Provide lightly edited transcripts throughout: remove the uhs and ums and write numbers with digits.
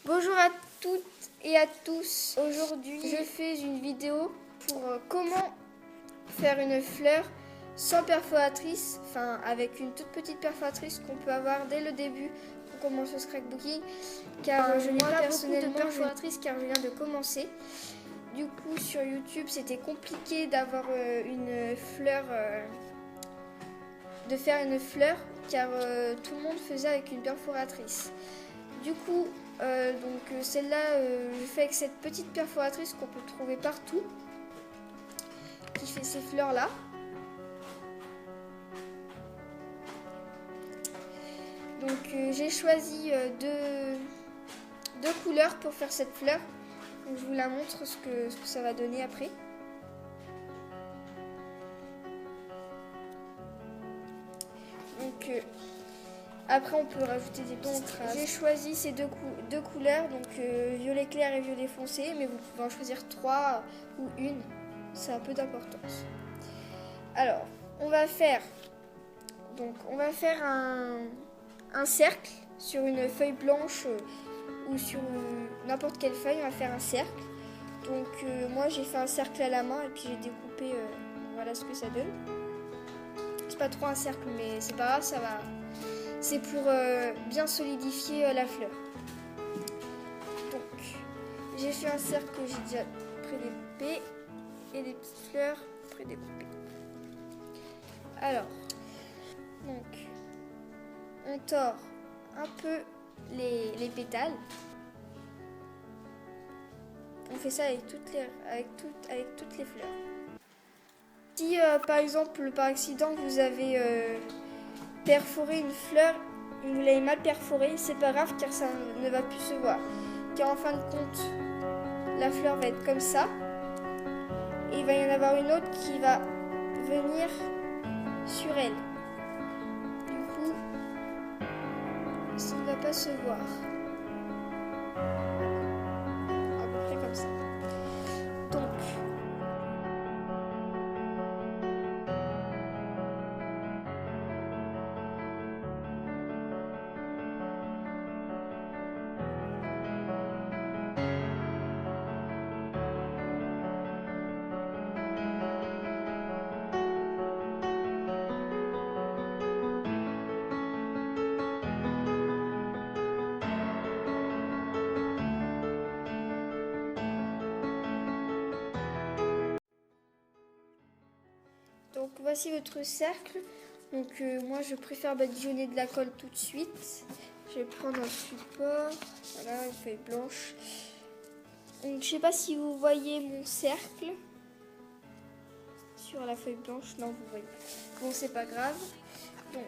Bonjour à toutes et à tous. Aujourd'hui, je fais une vidéo pour comment faire une fleur sans perforatrice, enfin avec une toute petite perforatrice qu'on peut avoir dès le début pour commencer au scrapbooking. Car je n'ai pas personnellement beaucoup de perforatrice car je viens de commencer. Du coup, sur YouTube, c'était compliqué d'avoir une fleur, de faire une fleur, car tout le monde faisait avec une perforatrice. Du coup, celle-là, je fais avec cette petite perforatrice qu'on peut trouver partout, qui fait ces fleurs-là. Donc j'ai choisi deux couleurs pour faire cette fleur. Donc, je vous la montre ce que ça va donner après. Donc après on peut rajouter des petites traces. J'ai choisi ces deux couleurs, donc violet clair et violet foncé, mais vous pouvez en choisir 3 ou une, ça a peu d'importance. Alors on va faire un cercle sur une feuille blanche ou sur n'importe quelle feuille, on va faire un cercle. Donc moi j'ai fait un cercle à la main et puis j'ai découpé, voilà ce que ça donne. C'est pas trop un cercle mais c'est pas grave, ça va. C'est pour bien solidifier la fleur. Donc j'ai fait un cercle que j'ai déjà prédécoupé et des petites fleurs prédécoupées. Alors, donc on tord un peu les pétales. On fait ça avec toutes les fleurs. Si par exemple par accident vous avez perforé une fleur, vous l'avez mal perforée, c'est pas grave car ça ne va plus se voir. Car en fin de compte, la fleur va être comme ça. Et il va y en avoir une autre qui va venir sur elle. Du coup, ça ne va pas se voir. À peu près comme ça. Donc, voici votre cercle. Donc moi je préfère badigeonner de la colle tout de suite. Je vais prendre un support, voilà, une feuille blanche. Donc je sais pas si vous voyez mon cercle sur la feuille blanche. Non, vous voyez. Bon, c'est pas grave. Donc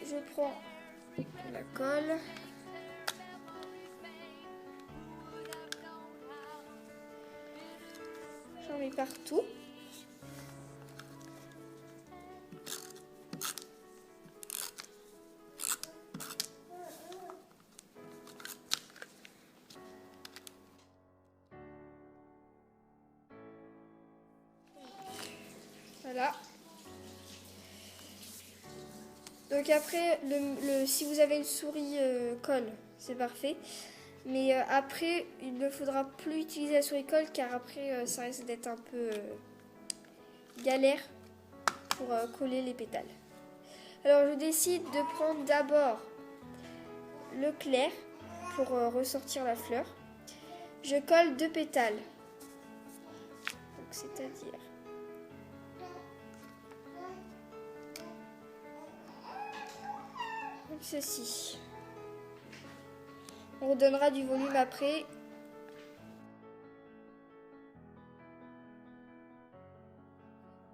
je prends la colle. J'en mets partout. Voilà. Donc après, si vous avez une souris colle, c'est parfait. Mais après, il ne faudra plus utiliser la souris colle car après, ça risque d'être un peu galère pour coller les pétales. Alors je décide de prendre d'abord le clair pour ressortir la fleur. Je colle 2 pétales. Donc c'est-à-dire comme ceci. On redonnera du volume après.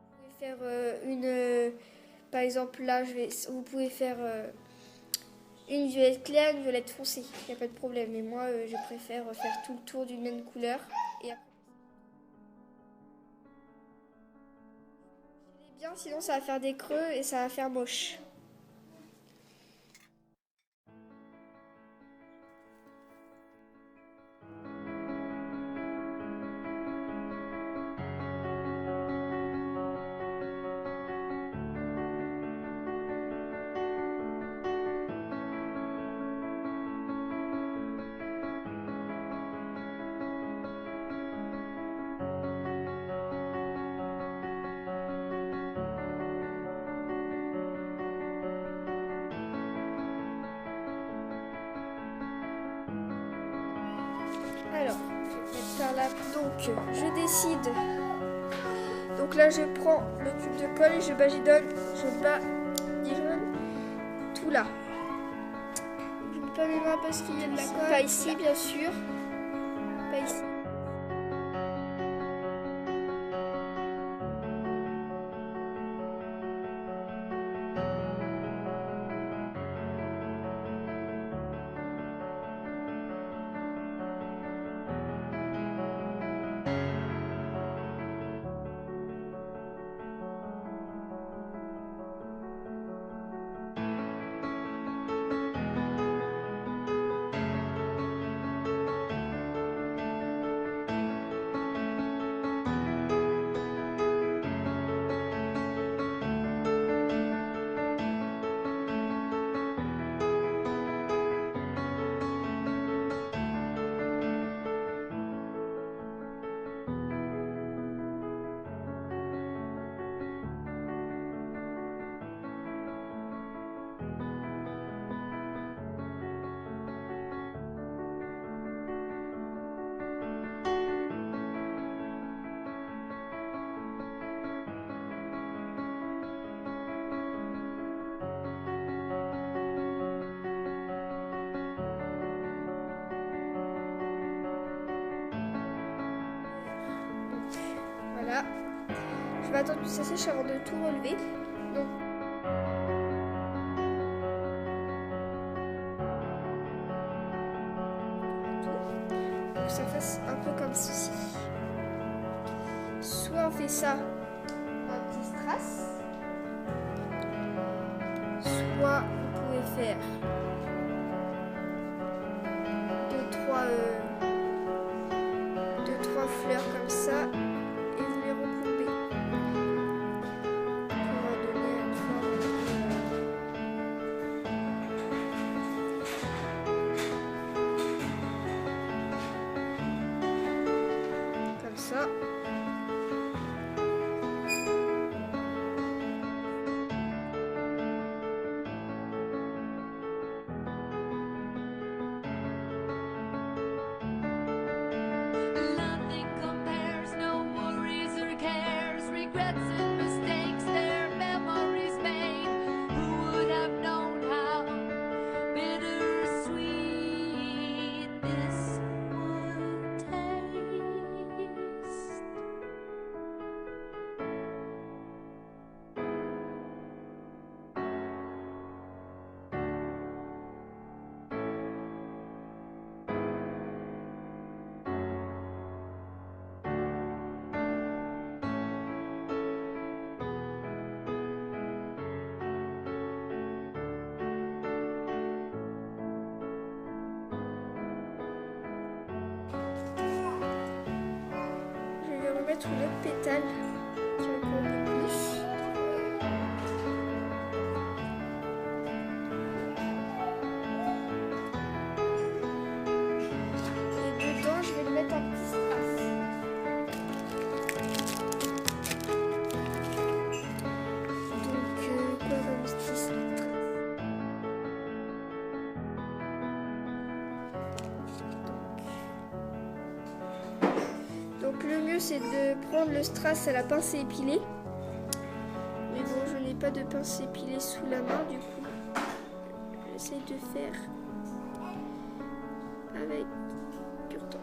Vous pouvez faire par exemple là, vous pouvez faire une violette claire, une violette foncée. Il n'y a pas de problème. Mais moi, je préfère faire tout le tour d'une même couleur. Et après, bien, sinon ça va faire des creux et ça va faire moche. mettre par là. Donc je décide. Donc là je prends le cube de colle et je badigeonne tout là. Je mets pas mes mains parce qu'il y a de la colle. Pas ici bien sûr. Pas ici. Voilà. Je vais attendre que ça sèche avant de tout relever. Donc, pour que ça fasse un peu comme ceci. Soit on fait ça un petit strass, soit vous pouvez faire deux, trois fleurs comme ça. Ça. Mettre une autre pétale qui va encore un peu plus. Et dedans, je vais le mettre un petit strass. Donc, quoi comme petit strass? Donc le mieux c'est de prendre le strass à la pince épilée. Mais bon, je n'ai pas de pince épilée sous la main, du coup j'essaye de faire avec du temps.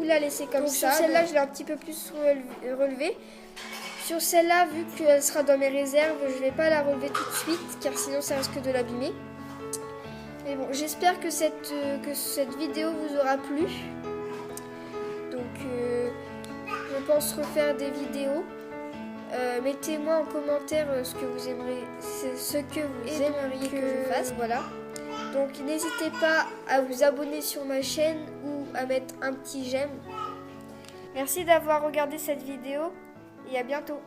la laisser comme Donc, ça. sur Celle-là, je l'ai un petit peu plus relevée. Sur celle-là, vu qu'elle sera dans mes réserves, je ne vais pas la relever tout de suite, car sinon ça risque de l'abîmer. Mais bon, j'espère que cette vidéo vous aura plu. Donc, je pense refaire des vidéos. Mettez-moi en commentaire ce que vous aimeriez que je fasse. Voilà. Donc, n'hésitez pas à vous abonner sur ma chaîne ou à mettre un petit j'aime. Merci d'avoir regardé cette vidéo et à bientôt.